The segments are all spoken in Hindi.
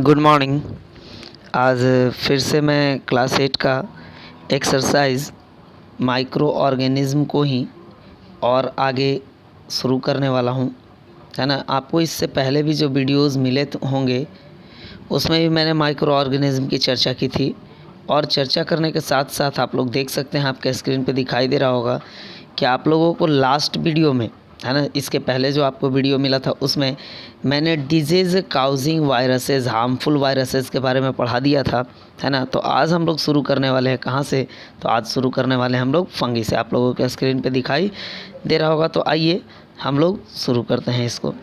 Good morning. आज फिर से मैं क्लास 8 का एक्सरसाइज माइक्रो ऑर्गेनिज्म को ही और आगे शुरू करने वाला हूँ, है ना। आपको इससे पहले भी जो वीडियोस मिले होंगे उसमें भी मैंने माइक्रो ऑर्गेनिज्म की चर्चा की थी। और चर्चा करने के साथ साथ आप लोग देख सकते हैं, आपके स्क्रीन पे दिखाई दे रहा होगा कि आप लोगों को लास्ट वीडियो में, है ना, इसके पहले जो आपको वीडियो मिला था उसमें मैंने disease causing viruses, harmful viruses के बारे में पढ़ा दिया था, है ना। तो आज हम लोग शुरू करने वाले हैं कहाँ से? तो आज शुरू करने वाले हैं हम लोग फंगी से। आप लोगों के स्क्रीन पे दिखाई दे रहा होगा। तो आइए हम लोग शुरू करते हैं इसको।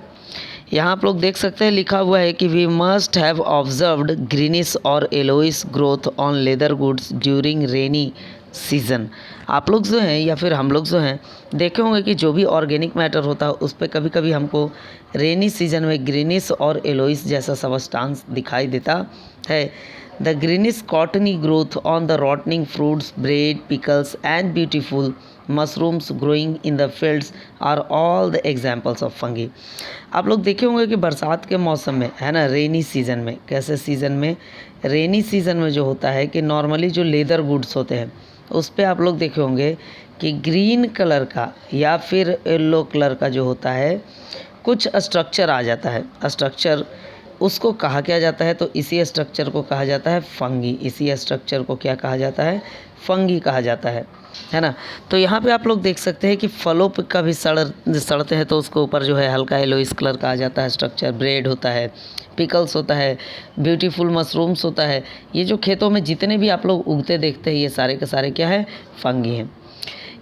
यहाँ आप लोग देख सकते हैं, लिखा हुआ है कि we must have observed greenish और yellowish growth on leather goods during rainy season. आप लोग जो हैं या फिर हम लोग जो हैं देखे होंगे कि जो भी ऑर्गेनिक मैटर होता है उस पर कभी कभी हमको रेनी सीजन में ग्रीनिश और येलोइश जैसा सब्सटेंस दिखाई देता है। The greenish cottony growth on the rotting fruits, bread, pickles and beautiful mushrooms growing in the fields are all the examples of fungi. आप लोग देखे होंगे कि बरसात के मौसम में, है ना, रेनी सीज़न में, कैसे सीज़न में, रेनी सीज़न में जो होता है कि नॉर्मली जो लेदर गुड्स होते हैं उस पर आप लोग देखे होंगे कि ग्रीन कलर का या फिर येलो कलर का जो होता है कुछ स्ट्रक्चर आ जाता है। स्ट्रक्चर उसको कहा क्या जाता है? तो इसी स्ट्रक्चर को कहा जाता है फंगी। इसी स्ट्रक्चर को क्या कहा जाता है? फंगी कहा जाता है ना। तो यहाँ पे आप लोग देख सकते हैं कि फलों पे का भी सड़ते हैं तो उसको ऊपर जो है हल्का येलोइश कलर का आ जाता है स्ट्रक्चर। ब्रेड होता है, पिकल्स होता है, ब्यूटीफुल मशरूम्स होता है। ये जो खेतों में जितने भी आप लोग उगते देखते हैं ये सारे के सारे क्या है? फंगी हैं।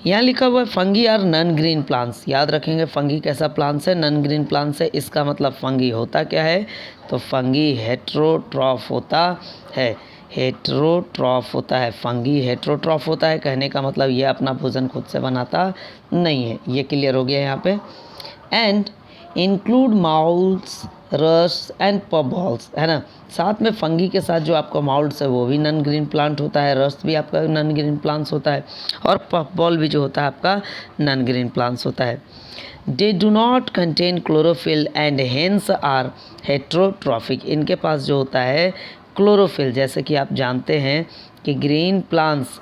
यहाँ लिखा हुआ है fungi are non green plants. याद रखेंगे फंगी कैसा प्लांट्स है? नॉन ग्रीन प्लांट्स है। इसका मतलब फंगी होता क्या है? तो फंगी हेट्रोट्रॉफ होता है। हेट्रोट्रॉफ होता है। फंगी हेट्रोट्रॉफ होता है। कहने का मतलब ये अपना भोजन खुद से बनाता नहीं है। ये क्लियर हो गया यहाँ पे। And include moulds, rust and puff balls, है ना। साथ में फंगी के साथ जो आपका माउल्स है वो भी नॉन ग्रीन प्लांट होता है, रस्ट भी आपका नॉन ग्रीन प्लांट्स होता है और पफ बॉल भी जो होता है आपका नॉन ग्रीन प्लांट्स होता है। They do not contain chlorophyll and hence are heterotrophic. इनके पास जो होता है क्लोरोफिल, जैसे कि आप जानते हैं कि ग्रीन प्लांट्स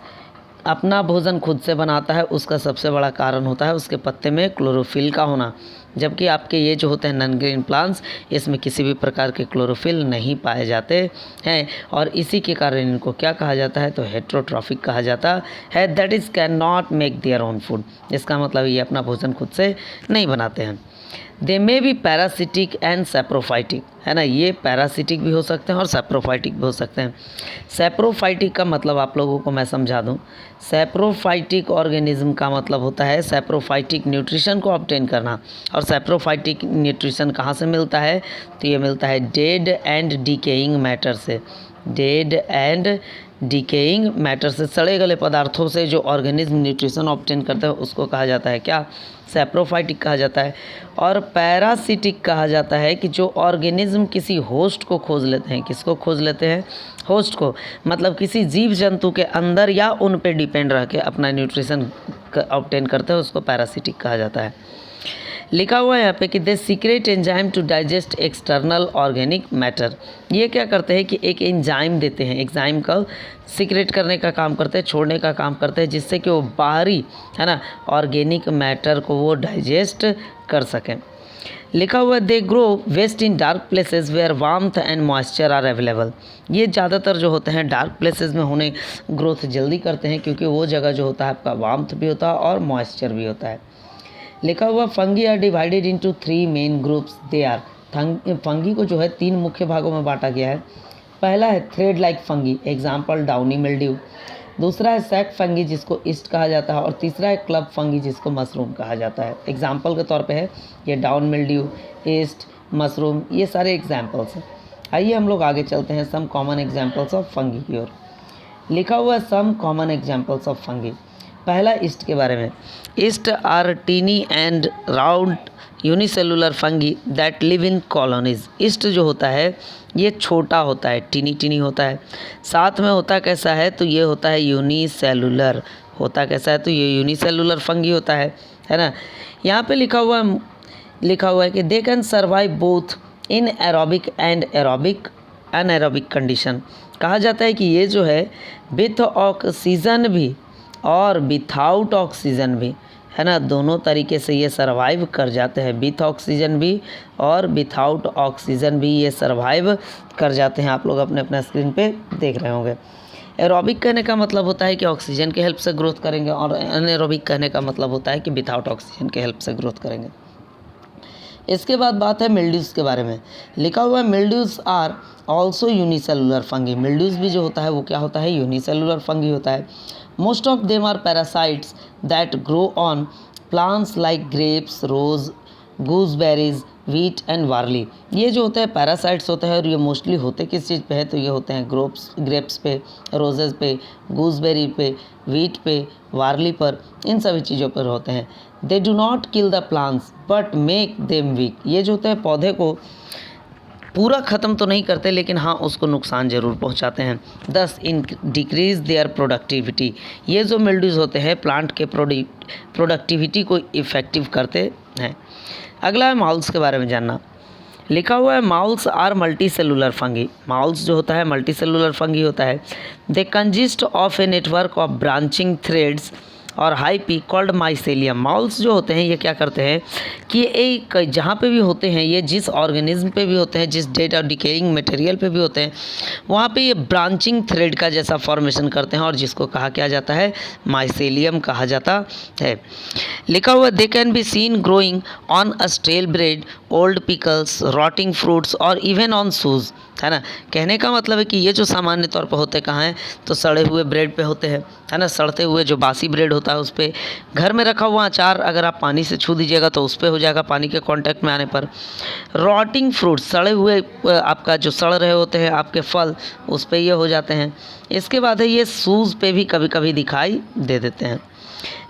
अपना भोजन खुद से बनाता है, उसका सबसे बड़ा कारण होता है उसके पत्ते में क्लोरोफिल का होना। जबकि आपके ये जो होते हैं नॉन ग्रीन प्लांट्स, इसमें किसी भी प्रकार के क्लोरोफिल नहीं पाए जाते हैं और इसी के कारण इनको क्या कहा जाता है? तो हेट्रोट्रॉफिक कहा जाता है। That is can not make their own food. इसका मतलब ये अपना भोजन खुद से नहीं बनाते हैं। They may be parasitic and saprophytic, है ना। ये पैरासिटिक भी हो सकते हैं और सैप्रोफाइटिक भी हो सकते हैं। सैप्रोफाइटिक का मतलब आप लोगों को मैं समझा दूं। सैप्रोफाइटिक ऑर्गेनिज्म का मतलब होता है सैप्रोफाइटिक न्यूट्रिशन को ऑब्टेन करना। और सैप्रोफाइटिक न्यूट्रिशन कहाँ से मिलता है? तो ये मिलता है डेड एंड डिकेइंग मैटर से। डेड एंड डिकेइंग मैटर से, सड़े गले पदार्थों से जो ऑर्गेनिज्म न्यूट्रिशन ऑब्टेन करते हैं उसको कहा जाता है क्या? सैप्रोफाइटिक कहा जाता है। और पैरासिटिक कहा जाता है कि जो ऑर्गेनिज्म किसी होस्ट को खोज लेते हैं। किसको खोज लेते हैं? होस्ट को। मतलब किसी जीव जंतु के अंदर या उन पे डिपेंड रह के अपना न्यूट्रिशन ऑब्टेन करते हैं, उसको पैरासिटिक कहा जाता है। लिखा हुआ है यहाँ पे कि they secrete enzyme to digest external organic matter. ये क्या करते हैं कि एक एंजाइम देते हैं, एंजाइम का सीक्रेट करने का काम करते हैं, छोड़ने का काम करते हैं, जिससे कि वो बाहरी, है ना, ऑर्गेनिक मैटर को वो डाइजेस्ट कर सकें। लिखा हुआ है they grow best in dark places where warmth and moisture are available. ये ज़्यादातर जो होते हैं डार्क प्लेसेस में होने ग्रोथ जल्दी करते हैं, क्योंकि वो जगह जो होता है आपका वार्मथ भी होता है और मॉइस्चर भी होता है। लिखा हुआ fungi are divided into 3 main groups. They are, fungi को जो है 3 मुख्य भागों में बांटा गया है। पहला है thread like fungi, example downy mildew. दूसरा है सैक फंगी जिसको ईस्ट कहा जाता है और तीसरा है क्लब फंगी जिसको मशरूम कहा जाता है। एग्जाम्पल के तौर पे है ये डाउन मिल्ड्यू, ईस्ट, मशरूम, ये सारे एग्जाम्पल्स हैं। आइए हम लोग आगे चलते हैं some common examples of fungi की ओर। लिखा हुआ है some common examples of fungi. पहला ईस्ट के बारे में। Yeast are tiny and round unicellular fungi that live in colonies. Yeast जो होता है ये छोटा होता है, टीनी टीनी होता है। साथ में होता कैसा है? तो ये होता है यूनिसेलुलर। होता कैसा है? तो ये यूनिसेलुलर फंगी होता है ना। यहाँ पे लिखा हुआ है कि they can survive both in aerobic and aerobic anaerobic condition. कहा जाता है कि ये जो है विथ ऑक्सीजन भी और विथआउट ऑक्सीजन भी, है ना, दोनों तरीके से ये सर्वाइव कर जाते हैं। विथ ऑक्सीजन भी और विथआउट ऑक्सीजन भी ये सर्वाइव कर जाते हैं। आप लोग अपने अपने स्क्रीन पे देख रहे होंगे। एरोबिक कहने का मतलब होता है कि ऑक्सीजन के हेल्प से ग्रोथ करेंगे, और एनारोबिक कहने का मतलब होता है कि विथआउट ऑक्सीजन के हेल्प से ग्रोथ करेंगे। इसके बाद बात है मिल्ड्यूज़ के बारे में। लिखा हुआ है मिल्ड्यूज़ आर ऑल्सो यूनिसेलुलर फंगी। मिल्ड्यूज़ भी जो होता है वो क्या होता है, यूनिसेलुलर फंगी होता है। Most of them are parasites that grow on plants like grapes, rose, gooseberries, wheat and barley. ये जो होते हैं पैरासाइट्स होते हैं, और ये मोस्टली होते किस चीज़ पे है, तो ये होते हैं ग्रेप्स पे, रोजेज़ पे, गूसबेरी पे, वीट पे, वार्ली पर, इन सभी चीज़ों पर होते हैं। They do not kill the plants but make them weak. ये जो होते हैं पौधे को पूरा ख़त्म तो नहीं करते, लेकिन हाँ उसको नुकसान ज़रूर पहुंचाते हैं। दस डिक्रीज देयर प्रोडक्टिविटी। ये जो मिल्ड्यूज होते हैं प्लांट के प्रोडक्टिविटी को इफ़ेक्टिव करते हैं। अगला है माउल्स के बारे में जानना। लिखा हुआ है moulds are multi cellular fungi. Moulds जो होता है मल्टी सेलुलर फंगी होता है। They consist of a network of branching threads और hyphae called mycelium. Moulds जो होते हैं ये क्या करते हैं कि एक जहाँ पे भी होते हैं, ये जिस ऑर्गेनिज्म पे भी होते हैं, जिस डेट और डिकेइंग मटेरियल पे भी होते हैं, वहाँ पे ये ब्रांचिंग थ्रेड का जैसा फॉर्मेशन करते हैं, और जिसको कहा क्या जाता है, माइसेलियम कहा जाता है। लिखा हुआ they can be seen growing on a stale bread, old pickles, rotting fruits और इवन ऑन शूज़, है ना। कहने का मतलब है कि ये जो सामान्य तौर पर होते कहाँ हैं, तो सड़े हुए ब्रेड पे होते हैं, है ना। सड़ते हुए जो बासी ब्रेड होता है उस पर, घर में रखा हुआ अचार अगर आप पानी से छू दीजिएगा तो उस पर हो जाएगा पानी के कांटेक्ट में आने पर। रॉटिंग फ्रूट्स, सड़े हुए आपका जो सड़ रहे होते हैं आपके फल, उस पर ये हो जाते हैं। इसके बाद है ये शूज़ पे भी कभी कभी दिखाई दे देते हैं।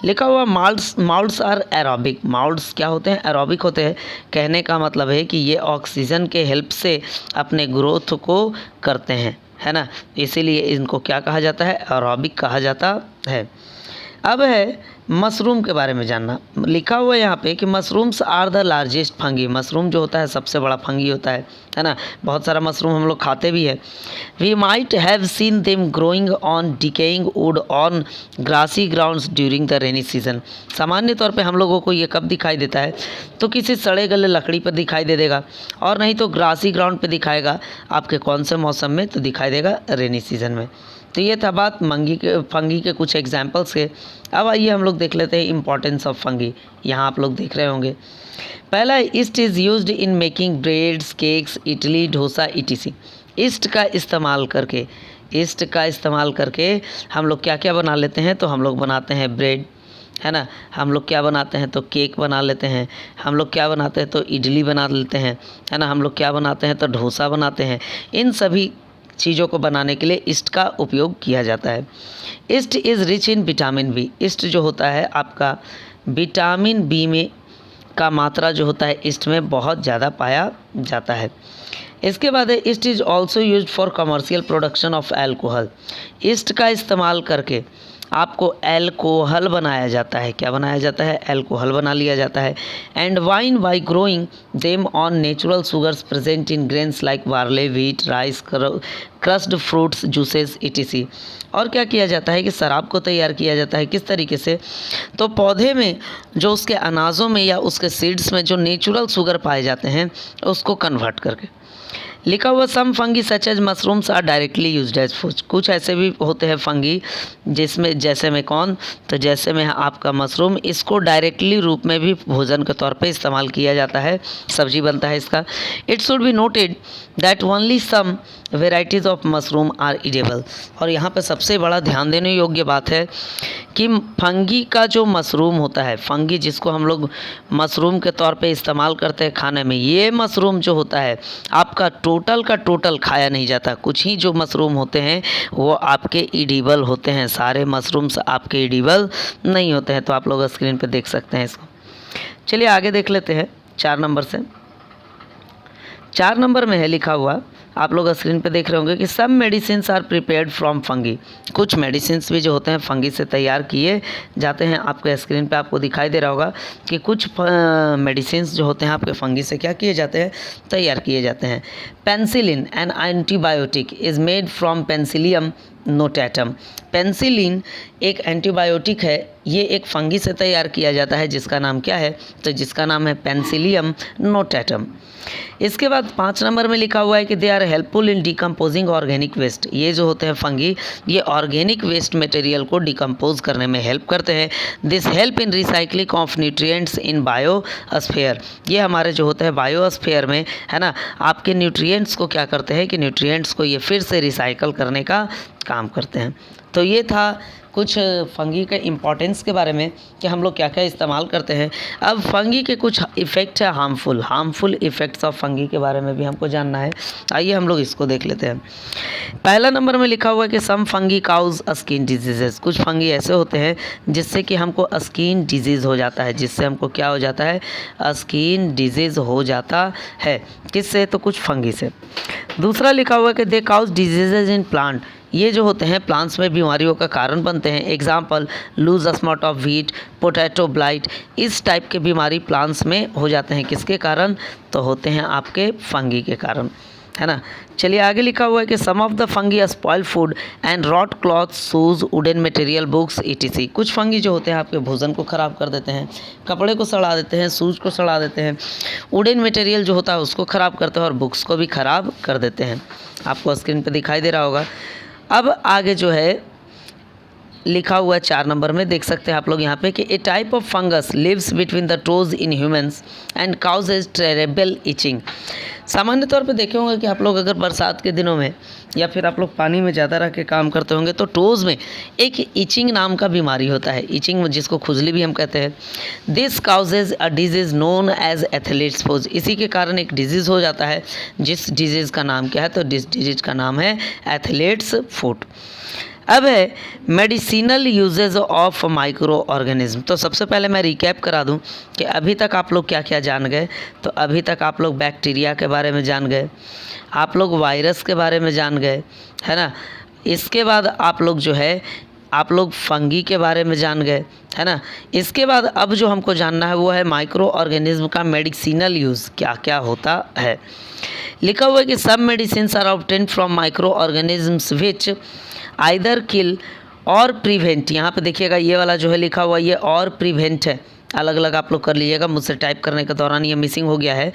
लिखा हुआ माउल्ट्स आर एरोबिक। माउल्ट्स क्या होते हैं, एरोबिक होते हैं। कहने का मतलब है कि ये ऑक्सीजन के हेल्प से अपने ग्रोथ को करते हैं, है ना। इसीलिए इनको क्या कहा जाता है, एरोबिक कहा जाता है। अब है मशरूम के बारे में जानना। लिखा हुआ है यहाँ पे कि mushrooms are the largest fungi. Mushroom जो होता है सबसे बड़ा फंगी होता है ना। बहुत सारा मशरूम हम लोग खाते भी है। We might have seen them growing on decaying wood on grassy grounds during the rainy season. सामान्य तौर पे हम लोगों को ये कब दिखाई देता है, तो किसी सड़े गले लकड़ी पर दिखाई दे देगा, और नहीं तो ग्रासी ग्राउंड पे दिखाएगा। आपके कौन से मौसम में, तो दिखाई देगा रेनी सीजन में। तो ये था बात फंगी के कुछ एग्जाम्पल्स के। अब आइए हम लोग देख लेते हैं इंपॉर्टेंस ऑफ फंगी। यहाँ आप लोग देख रहे होंगे। पहला है yeast is used in making breads, cakes, idli, dosa, etc। East का इस्तेमाल करके हम लोग क्या क्या बना लेते हैं, तो हम लोग बनाते हैं ब्रेड, है ना। हम लोग क्या बनाते हैं, तो केक बना लेते हैं। हम लोग क्या बनाते हैं, तो इडली बना लेते हैं, है ना। हम लोग क्या बनाते हैं, तो डोसा बनाते हैं। इन सभी चीज़ों को बनाने के लिए ईस्ट का उपयोग किया जाता है। Yeast is rich in vitamin B. Yeast जो होता है आपका विटामिन बी में का मात्रा जो होता है ईस्ट में बहुत ज़्यादा पाया जाता है। इसके बाद है yeast is also used for commercial production of alcohol. East का इस्तेमाल करके आपको एल्कोहल बनाया जाता है। क्या बनाया जाता है, एल्कोहल बना लिया जाता है। And wine by growing them on natural sugars present in grains like barley, wheat, rice, crossed fruits, juices, etc। और क्या किया जाता है कि शराब को तैयार किया जाता है किस तरीके से, तो पौधे में जो उसके अनाजों में या उसके सीड्स में जो नेचुरल शुगर पाए जाते हैं उसको कन्वर्ट करके। लिखा हुआ some fungi such as mushrooms are directly used as food. कुछ ऐसे भी होते हैं फंगी जिसमें, जैसे में कौन, तो जैसे में आपका मशरूम, इसको डायरेक्टली रूप में भी भोजन के तौर पे इस्तेमाल किया जाता है, सब्जी बनता है इसका। It should be noted that only some varieties of mushroom are edible. और यहाँ पे सबसे बड़ा ध्यान देने योग्य बात है कि फंगी का जो मशरूम होता है, फंगी जिसको हम लोग मशरूम के तौर पे इस्तेमाल करते हैं खाने में, ये मशरूम जो होता है आपका टोटल का टोटल खाया नहीं जाता। कुछ ही जो मशरूम होते हैं वो आपके इडिबल होते हैं, सारे मशरूम्स आपके इडिबल नहीं होते हैं। तो आप लोग स्क्रीन पे देख सकते हैं इसको। चलिए आगे देख लेते हैं 4 नंबर से। 4 नंबर में है लिखा हुआ, आप लोग स्क्रीन पे देख रहे होंगे कि सब medicines are prepared from fungi. कुछ मेडिसिन्स भी जो होते हैं फंगी से तैयार किए जाते हैं। आपके स्क्रीन पे आपको दिखाई दे रहा होगा कि कुछ मेडिसिन्स जो होते हैं आपके फंगी से क्या किए जाते हैं, तैयार किए जाते हैं। Penicillin an antibiotic is made from Penicillium notatum. Penicillin एक एंटीबायोटिक है, ये एक फंगी से तैयार किया जाता है जिसका नाम क्या है, तो जिसका नाम है पेंसिलियम नोटैटम। इसके बाद 5 नंबर में लिखा हुआ है कि they are helpful in decomposing organic waste. ये जो होते हैं फंगी, ये ऑर्गेनिक वेस्ट मटेरियल को डिकम्पोज करने में हेल्प करते हैं। This help in recycling of nutrients in biosphere. ये हमारे जो होते हैं बायोस्फीयर में, है ना, आपके न्यूट्रिएंट्स को क्या करते हैं कि न्यूट्रिएंट्स को ये फिर से रिसाइकल करने का काम करते हैं। तो ये था कुछ फंगी के इम्पोर्टेंस के बारे में कि हम लोग क्या क्या इस्तेमाल करते हैं। अब फंगी के कुछ इफ़ेक्ट है हार्मफुल इफ़ेक्ट्स ऑफ फंगी के बारे में भी हमको जानना है। आइए हम लोग इसको देख लेते हैं। पहला नंबर में लिखा हुआ है कि सम फंगी काउज स्किन डिजीजेस। कुछ फंगी ऐसे होते हैं जिससे कि हमको स्किन डिजीज़ हो जाता है, जिससे हमको क्या हो जाता है, स्किन डिजीज़ हो जाता है। किससे, तो कुछ फंगी से। दूसरा लिखा हुआ है कि दे काउज डिजीजेज इन प्लांट। ये जो होते हैं प्लांट्स में बीमारियों का कारण बनते हैं। Example loose spot of wheat, potato blight. इस टाइप के बीमारी प्लांट्स में हो जाते हैं। किसके कारण, तो होते हैं आपके फंगी के कारण, है ना। चलिए आगे लिखा हुआ है कि some of the fungi spoil food and rot cloth, shoes, wooden material, books etc। कुछ फंगी जो होते हैं आपके भोजन को ख़राब कर देते हैं, कपड़े को सड़ा देते हैं, शूज़ को सड़ा देते हैं, वुडन मटेरियल जो होता है उसको ख़राब करते हैं और बुक्स को भी ख़राब कर देते हैं। आपको स्क्रीन पर दिखाई दे रहा होगा। अब आगे जो है लिखा हुआ है 4 नंबर में, देख सकते हैं आप लोग यहाँ पे कि a type of fungus lives between the toes in humans and causes terrible itching. सामान्य तौर पे देखे होंगे कि आप लोग अगर बरसात के दिनों में या फिर आप लोग पानी में ज़्यादा रह के काम करते होंगे तो टोज़ में एक इचिंग नाम का बीमारी होता है। इचिंग जिसको खुजली भी हम कहते हैं। This causes a disease known as athlete's foot. इसी के कारण एक डिजीज़ हो जाता है, जिस डिजीज़ का नाम क्या है, तो जिस डिजीज़ का नाम है एथलीट्स फुट। अब है medicinal uses of micro organism. तो सबसे पहले मैं रिकैप करा दूं कि अभी तक आप लोग क्या क्या जान गए। तो अभी तक आप लोग बैक्टीरिया के बारे में जान गए, आप लोग वायरस के बारे में जान गए, है ना। इसके बाद आप लोग जो है आप लोग फंगी के बारे में जान गए, है ना। इसके बाद अब जो हमको जानना है वो है माइक्रो ऑर्गेनिज्म का मेडिसिनल यूज़ क्या क्या होता है। लिखा हुआ है कि सब medicines are obtained from micro organisms which either kill और प्रिवेंट। यहाँ पे देखिएगा ये वाला जो है लिखा हुआ ये और प्रिवेंट है, अलग अलग आप लोग कर लीजिएगा, मुझसे टाइप करने के दौरान ये मिसिंग हो गया है।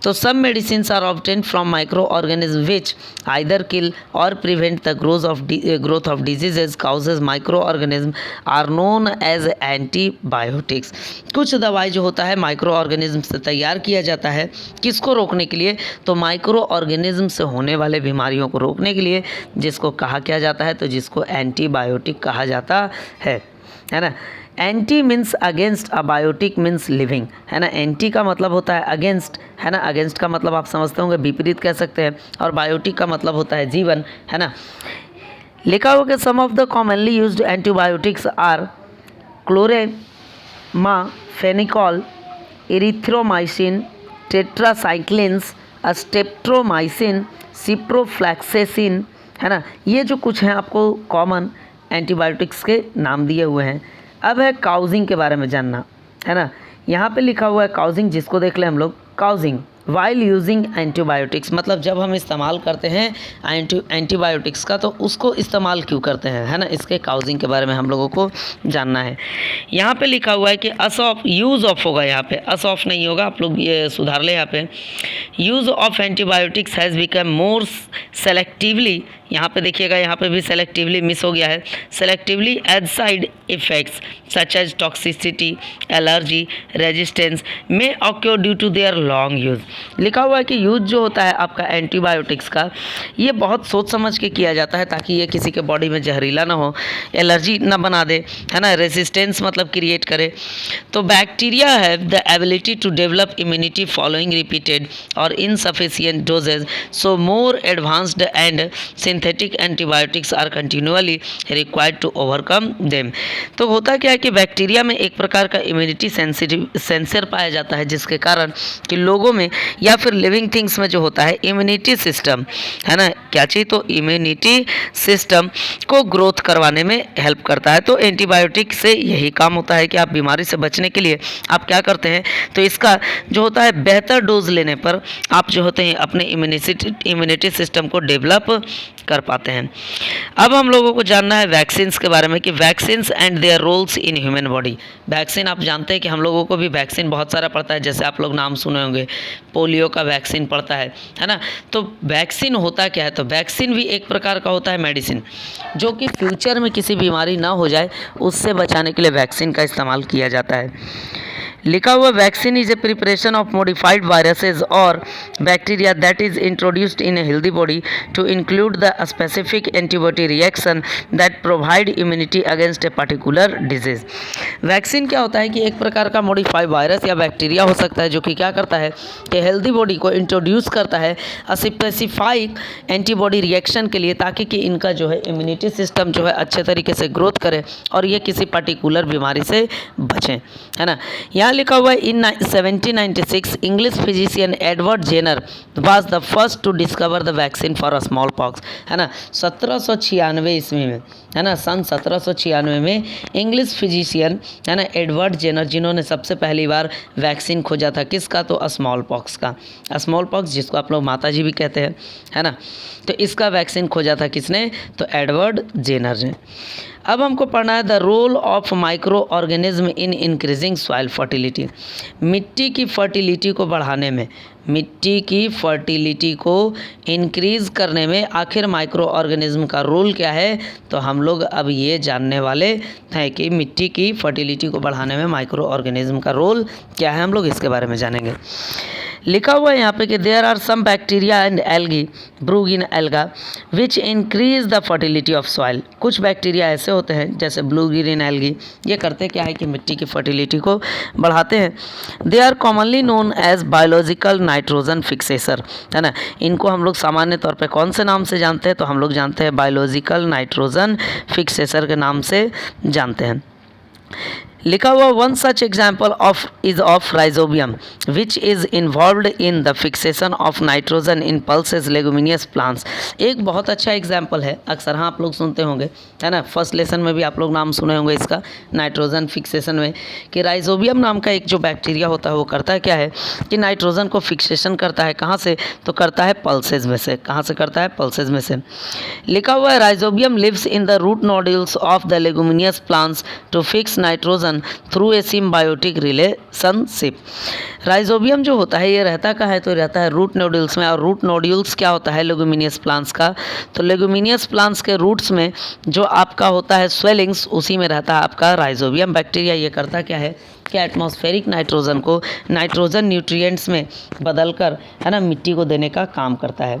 तो सब medicines are obtained from micro organism which either kill और prevent the growth of diseases causes micro organism are known as antibiotics. कुछ दवाई जो होता है माइक्रो ऑर्गेनिज्म से तैयार किया जाता है, किसको रोकने के लिए, तो माइक्रो ऑर्गेनिज्म से होने वाले बीमारियों को रोकने के लिए, जिसको कहा क्या जाता है, तो जिसको एंटीबायोटिक कहा जाता है ना। Anti means against, abiotic means living, है ना। एंटी का मतलब होता है अगेंस्ट, है ना। अगेंस्ट का मतलब आप समझते होंगे विपरीत कह सकते हैं, और बायोटिक का मतलब होता है जीवन, है ना। लिखा हुआ कि some of the commonly used antibiotics are chloramphenicol, erythromycin, tetracyclines, streptomycin, ciprofloxacin, है ना। ये जो कुछ हैं आपको कॉमन एंटीबायोटिक्स के नाम दिए हुए हैं। अब है काउजिंग के बारे में जानना, है ना। यहाँ पे लिखा हुआ है काउजिंग, जिसको देख लें हम लोग। काउजिंग वाइल यूजिंग एंटीबायोटिक्स, मतलब जब हम इस्तेमाल करते हैं एंटीबायोटिक्स का तो उसको इस्तेमाल क्यों करते हैं, है ना। इसके काउजिंग के बारे में हम लोगों को जानना है। यहाँ पे लिखा हुआ है कि अस ऑफ, यूज़ ऑफ होगा यहाँ पे, अस ऑफ नहीं होगा, आप लोग ये सुधार लें। यहाँ पे use of antibiotics has become more selectively, यहाँ पे देखिएगा यहाँ पे भी सेलेक्टिवली मिस हो गया है, selectively as side effects such as toxicity, allergy, resistance may occur due to their long use. लिखा हुआ है कि यूज़ जो होता है आपका एंटीबायोटिक्स का, ये बहुत सोच समझ के किया जाता है ताकि ये किसी के बॉडी में जहरीला ना हो, एलर्जी ना बना दे, है ना, रेजिस्टेंस मतलब क्रिएट करे। तो bacteria have the ability to develop immunity following repeated और insufficient doses, so more advanced and synthetic antibiotics are continuously required to overcome them. तो होता क्या है कि बैक्टीरिया में एक प्रकार का इम्यूनिटी सेंसर पाया जाता है, जिसके कारण कि लोगों में या फिर लिविंग थिंग्स में जो होता है इम्यूनिटी सिस्टम है ना, क्या चाहिए, तो इम्यूनिटी सिस्टम को ग्रोथ करवाने में हेल्प करता है। तो एंटीबायोटिक से यही काम होता है कि आप बीमारी से बचने के लिए आप क्या करते हैं, तो इसका जो होता है बेहतर डोज लेने पर आप जो होते हैं अपने इम्यूनिटी सिस्टम को डेवलप कर पाते हैं। अब हम लोगों को जानना है वैक्सीन्स के बारे में कि vaccines and their roles in human body. Vaccine आप जानते हैं कि हम लोगों को भी वैक्सीन बहुत सारा पड़ता है, जैसे आप लोग नाम सुने होंगे, पोलियो का वैक्सीन पड़ता है ना। तो वैक्सीन होता क्या है, तो वैक्सीन भी एक प्रकार का होता है मेडिसिन, जो कि फ्यूचर में किसी बीमारी ना हो जाए उससे बचाने के लिए वैक्सीन का इस्तेमाल किया जाता है। लिखा हुआ vaccine is a preparation of modified viruses और bacteria that is introduced in a healthy body to include the specific antibody reaction that provide immunity against a particular disease. Vaccine क्या होता है कि एक प्रकार का मॉडिफाइड वायरस या बैक्टीरिया हो सकता है, जो कि क्या करता है कि हेल्दी बॉडी को इंट्रोड्यूस करता है स्पेसिफाइक एंटीबॉडी रिएक्शन के लिए, ताकि कि इनका जो है इम्यूनिटी सिस्टम जो है अच्छे तरीके से ग्रोथ करे और ये किसी पर्टिकुलर बीमारी से बचें, है ना। यहाँ लिखा हुआ है in 1796 English physician Edward Jenner was the first to discover the vaccine for small pox, है ना। 1796 ईस्वी में, है ना, सन 1796 में इंग्लिश फिजिशियन, है ना, एडवर्ड जेनर, जिन्होंने सबसे पहली बार वैक्सीन खोजा था, किसका, तो स्मॉल पॉक्स का। स्मॉल पॉक्स जिसको आप लोग माता जी भी कहते हैं, है ना, तो इसका वैक्सीन खोजा था किसने, तो एडवर्ड जेनर ने। अब हमको पढ़ना है the role of micro organism in increasing soil fertility. मिट्टी की फर्टिलिटी को बढ़ाने में, मिट्टी की फर्टिलिटी को इंक्रीज़ करने में आखिर माइक्रो ऑर्गेनिज्म का रोल क्या है, तो हम लोग अब ये जानने वाले हैं कि मिट्टी की फर्टिलिटी को बढ़ाने में माइक्रो ऑर्गेनिज्म का रोल क्या है, हम लोग इसके बारे में जानेंगे। लिखा हुआ है यहाँ पे कि there are some bacteria and algae blue इन algae which increase the fertility of soil. कुछ बैक्टीरिया ऐसे होते हैं जैसे ब्लू ग्रीन एल्गी, ये करते क्या है कि मिट्टी की फर्टिलिटी को बढ़ाते हैं। They are commonly known as biological nitrogen fixers, है ना। इनको हम लोग सामान्य तौर पे कौन से नाम से जानते हैं, तो हम लोग जानते हैं बायोलॉजिकल नाइट्रोजन फिक्सेसर के नाम से जानते हैं। लिखा हुआ one such example of rhizobium which is involved in the fixation of nitrogen in pulses leguminous plants. एक बहुत अच्छा एग्जाम्पल है, अक्सर हाँ आप लोग सुनते होंगे, है ना, फर्स्ट लेसन में भी आप लोग नाम सुने होंगे इसका, नाइट्रोजन फिक्सेशन में, कि राइजोबियम नाम का एक जो बैक्टीरिया होता है वो करता है क्या है कि नाइट्रोजन को फिक्सेशन करता है, कहाँ से, तो करता है पल्सेज में से। कहाँ से करता है, पल्सेज में से। लिखा हुआ है rhizobium lives in the root nodules of the leguminous plants to fix nitrogen through a symbiotic relationship. Rhizobium जो होता है ये रहता कहाँ है, तो रहता है रूट नोड्यूल्स में। और रूट नोड्यूल्स क्या होता है लेगुमिनियस प्लांट्स का, तो लेगुमिनियस प्लांट्स के रूट्स में जो आपका होता है स्वेलिंग्स, उसी में रहता है आपका राइजोबियम बैक्टीरिया। ये करता क्या है कि एटमॉस्फेरिक नाइट्रोजन को नाइट्रोजन न्यूट्रिएंट्स में बदलकर, है ना, मिट्टी को देने का काम करता है।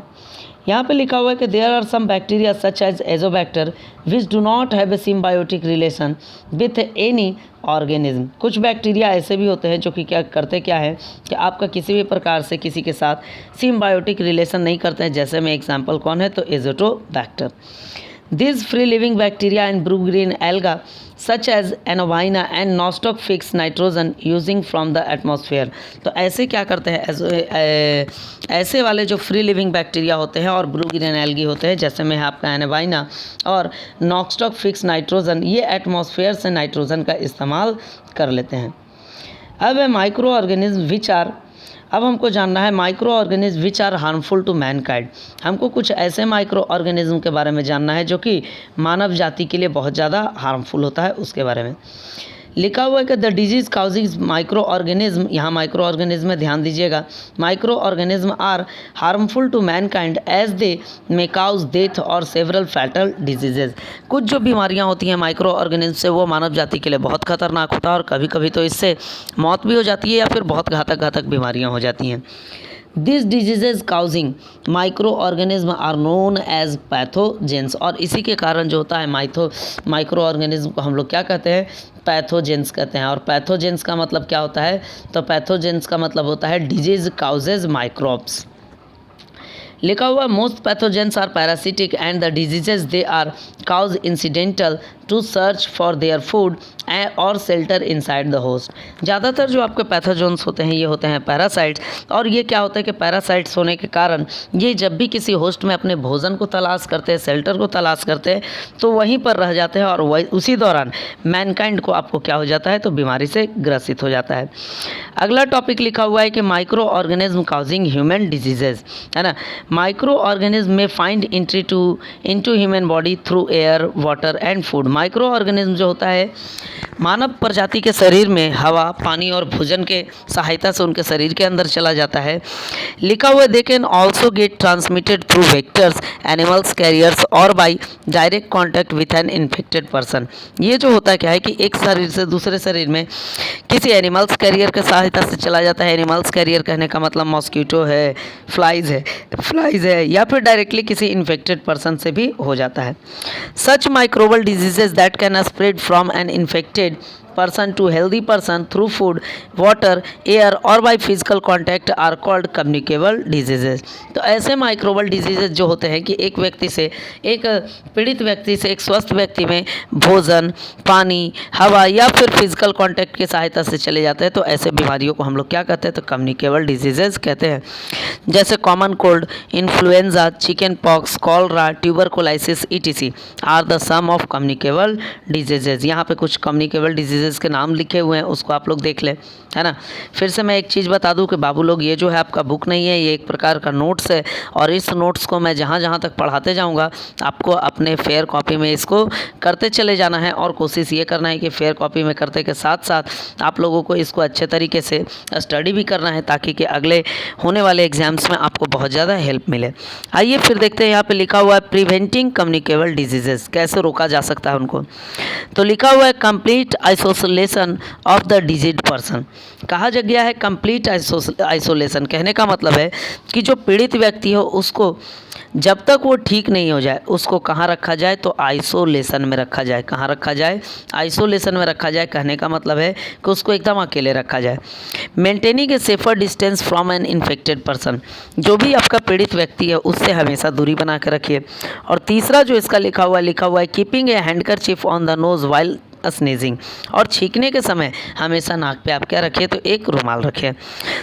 यहाँ पे लिखा हुआ है कि there are some bacteria such as azotobacter which do not have a symbiotic relation with any organism. कुछ बैक्टीरिया ऐसे भी होते हैं जो कि क्या करते क्या है कि आपका किसी भी प्रकार से किसी के साथ सिम्बायोटिक रिलेशन नहीं करते हैं। जैसे में एग्जाम्पल कौन है, तो Azotobacter. These free-living bacteria and blue-green algae, such as Anovina and Nostoc, fix nitrogen using from the atmosphere। तो ऐसे क्या करते हैं, ऐसे वाले जो फ्री लिविंग बैक्टीरिया होते हैं और ब्लू ग्रीन एल्गी होते हैं, जैसे में है आपका एनोवाइना और नॉक्सटॉक फिक्स नाइट्रोजन, ये एटमॉस्फेयर से नाइट्रोजन का इस्तेमाल कर लेते हैं। अब है माइक्रो ऑर्गेनिज्म विच आर, अब हमको जानना है micro organism which are harmful to mankind. हमको कुछ ऐसे माइक्रो ऑर्गेनिज्म के बारे में जानना है जो कि मानव जाति के लिए बहुत ज़्यादा हार्मफुल होता है, उसके बारे में। लिखा हुआ है कि the disease causing micro organism, यहाँ माइक्रो ऑर्गेनिज्म में ध्यान दीजिएगा, micro organism are harmful to mankind as they may cause death और सेवरल फैटल डिजीजेज। कुछ जो बीमारियाँ होती हैं माइक्रो ऑर्गेनिज्म से, वो मानव जाति के लिए बहुत खतरनाक होता है और कभी कभी तो इससे मौत भी हो जाती है या फिर बहुत घातक बीमारियाँ हो जाती हैं। This diseases causing micro organism are known as pathogens, और इसी के कारण जो होता है माइक्रो ऑर्गेनिज्म को हम लोग क्या कहते हैं, पैथोजेंस कहते हैं। और पैथोजेंस का मतलब क्या होता है, तो पैथोजेंस का मतलब होता है डिजीज काउजेज माइक्रोब्स। लिखा हुआ most pathogens are parasitic and the diseases they are cause incidental to search for their food और शेल्टर इनसाइड द होस्ट। ज़्यादातर जो आपके पैथोजेंस होते हैं ये होते हैं पैरासाइट्स, और ये क्या होता है कि पैरासाइट्स होने के कारण ये जब भी किसी होस्ट में अपने भोजन को तलाश करते हैं, शेल्टर को तलाश करते हैं, तो वहीं पर रह जाते हैं और वही उसी दौरान मैनकाइंड को आपको क्या हो जाता है, तो बीमारी से ग्रसित हो जाता है। अगला टॉपिक लिखा हुआ है कि micro organism causing human diseases, है ना। माइक्रो ऑर्गेनिज्म में find entry into human body through air, water and food. Micro organism जो होता है मानव प्रजाति के शरीर में हवा, पानी और भोजन के सहायता से उनके शरीर के अंदर चला जाता है। लिखा हुआ they can also get transmitted through vectors, animals carriers और by direct contact with an infected person. ये जो होता है क्या है कि एक शरीर से दूसरे शरीर में किसी एनिमल्स कैरियर के सहायता से चला जाता है। एनिमल्स कैरियर कहने का मतलब मॉस्किटो है, फ्लाइज है या फिर डायरेक्टली किसी इन्फेक्टेड पर्सन से भी हो जाता है। Such microbial diseases that can spread from an infected person to healthy person through food, water, air or by physical contact are called communicable diseases। तो ऐसे माइक्रोबल डिजीजेज जो होते हैं कि एक व्यक्ति से, एक पीड़ित व्यक्ति से एक स्वस्थ व्यक्ति में भोजन, पानी, हवा या फिर फिजिकल कांटेक्ट की सहायता से चले जाते हैं, तो ऐसे बीमारियों को हम लोग क्या कहते हैं, तो कम्युनिकेबल डिजीजेज कहते हैं। जैसे common cold, influenza, chicken pox, cholera, tuberculosis etc are the some of communicable diseases. यहाँ पे कुछ कम्युनिकेबल डिजीजेज के नाम लिखे हुए हैं, उसको आप लोग देख लें, है ना। फिर से मैं एक चीज़ बता दूं कि बाबू लोग, ये जो है आपका बुक नहीं है, ये एक प्रकार का नोट्स है, और इस नोट्स को मैं जहाँ जहाँ तक पढ़ाते जाऊँगा आपको अपने फेयर कॉपी में इसको करते चले जाना है, और कोशिश ये करना है कि फेयर कॉपी में करते के साथ साथ आप लोगों को इसको अच्छे तरीके से स्टडी भी करना है, ताकि कि अगले होने वाले एग्जाम्स में आपको बहुत ज़्यादा हेल्प मिले। आइए फिर देखते हैं, यहाँ पर लिखा हुआ है प्रिवेंटिंग कम्युनिकेबल डिजीजेज, कैसे रोका जा सकता है उनको। तो लिखा हुआ है complete isolation of the disease person. कहा जा गया है कंप्लीट आइसोलेशन, कहने का मतलब है कि जो पीड़ित व्यक्ति हो उसको जब तक वो ठीक नहीं हो जाए उसको कहाँ रखा जाए, तो आइसोलेशन में रखा जाए। कहाँ रखा जाए, आइसोलेशन में रखा जाए। कहने का मतलब है कि उसको एकदम अकेले रखा जाए। Maintaining A safer distance from an infected person, जो भी आपका पीड़ित व्यक्ति है उससे हमेशा दूरी बना कर रखिए। और तीसरा जो इसका लिखा हुआ है keeping A handkerchief on the nose while sneezing, और छींकने के समय हमेशा नाक पे आप क्या रखिए, तो एक रुमाल रखिए।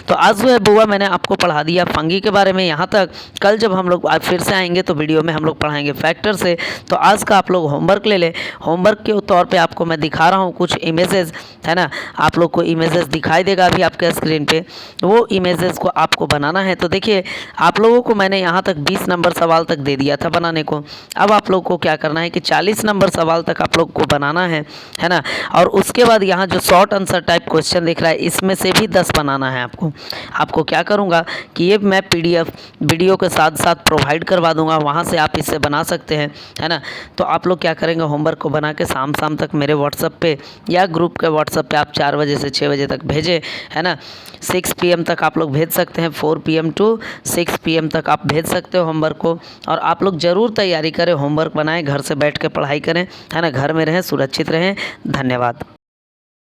तो आज जो है बुआ मैंने आपको पढ़ा दिया फंगी के बारे में यहाँ तक। कल जब हम लोग आज फिर से आएंगे तो वीडियो में हम लोग पढ़ाएंगे फैक्टर से। तो आज का आप लोग होमवर्क ले लें। होमवर्क के तौर पे आपको मैं दिखा रहा हूँ कुछ इमेजेस, है ना। आप लोग को इमेजेस दिखाई देगा अभी आपके स्क्रीन पे, वो इमेजेस को आपको बनाना है। तो देखिए आप लोगों को मैंने यहाँ तक 20 नंबर सवाल तक दे दिया था बनाने को। अब आप लोग को क्या करना है कि 40 नंबर सवाल तक आप लोग को बनाना है ना। और उसके बाद यहाँ जो शॉर्ट आंसर टाइप क्वेश्चन दिख रहा है इसमें से भी 10 बनाना है आपको क्या करूँगा कि ये मैं PDF वीडियो के साथ साथ प्रोवाइड करवा दूंगा, वहाँ से आप इससे बना सकते हैं, है ना। तो आप लोग क्या करेंगे, होमवर्क को बना के शाम तक मेरे व्हाट्सएप पे या ग्रुप के व्हाट्सएप पे आप 4 बजे से 6 बजे तक भेजें, है ना। 6 PM तक आप लोग भेज सकते हैं, 4 PM to 6 PM तक आप भेज सकते हो होमवर्क को। और आप लोग ज़रूर तैयारी करें, होमवर्क बनाएं, घर से बैठ के पढ़ाई करें, है ना। घर में रहें, सुरक्षित रहें। धन्यवाद।